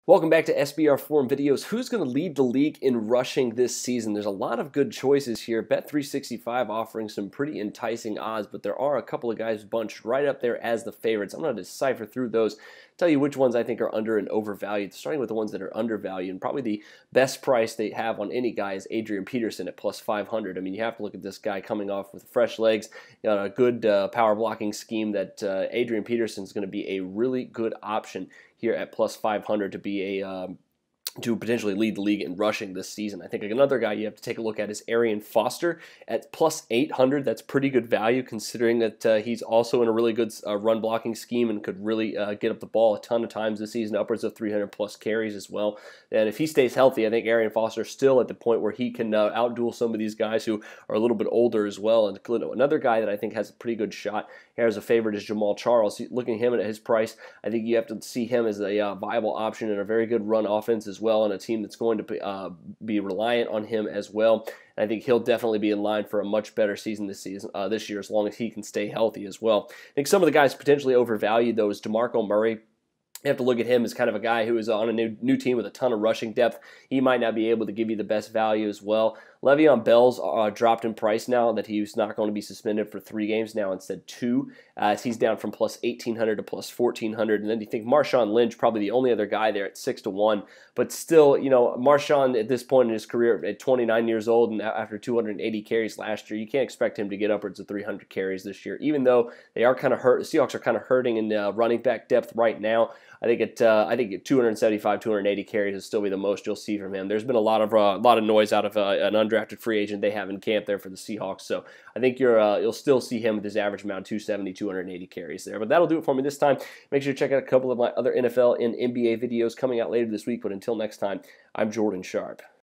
Welcome back to SBR Forum Videos. Who's going to lead the league in rushing this season? There's a lot of good choices here. Bet365 offering some pretty enticing odds, but there are a couple of guys bunched right up there as the favorites. I'm going to decipher through those, tell you which ones I think are under and overvalued, starting with the ones that are undervalued. And probably the best price they have on any guy is Adrian Peterson at plus 500. I mean, you have to look at this guy coming off with fresh legs, a good power blocking scheme that Adrian Peterson is going to be a really good option here at plus 500 to be a to potentially lead the league in rushing this season. I think another guy you have to take a look at is Arian Foster at plus 800. That's pretty good value considering that he's also in a really good run blocking scheme and could really get up the ball a ton of times this season, upwards of 300 plus carries as well. And if he stays healthy, I think Arian Foster is still at the point where he can outduel some of these guys who are a little bit older as well. And another guy that I think has a pretty good shot here as a favorite is Jamal Charles. Looking at him at his price, I think you have to see him as a viable option in a very good run offense as well, and a team that's going to be reliant on him as well. And I think he'll definitely be in line for a much better season this year, as long as he can stay healthy as well. I think some of the guys potentially overvalued, though, is DeMarco Murray. You have to look at him as kind of a guy who is on a new team with a ton of rushing depth. He might not be able to give you the best value as well. Le'Veon Bell's dropped in price now that he's not going to be suspended for 3 games now instead 2. He's down from plus 1,800 to plus 1,400. And then you think Marshawn Lynch, probably the only other guy there at 6 to 1. But still, you know, Marshawn at this point in his career at 29 years old and after 280 carries last year, you can't expect him to get upwards of 300 carries this year, even though they are kind of hurt. The Seahawks are kind of hurting in running back depth right now. I think at 275, 280 carries is still be the most you'll see from him. There's been a lot of noise out of an undrafted free agent they have in camp there for the Seahawks. So I think you'll still see him with his average amount, 270, 280 carries there. But that'll do it for me this time. Make sure to check out a couple of my other NFL and NBA videos coming out later this week. But until next time, I'm Jordan Sharp.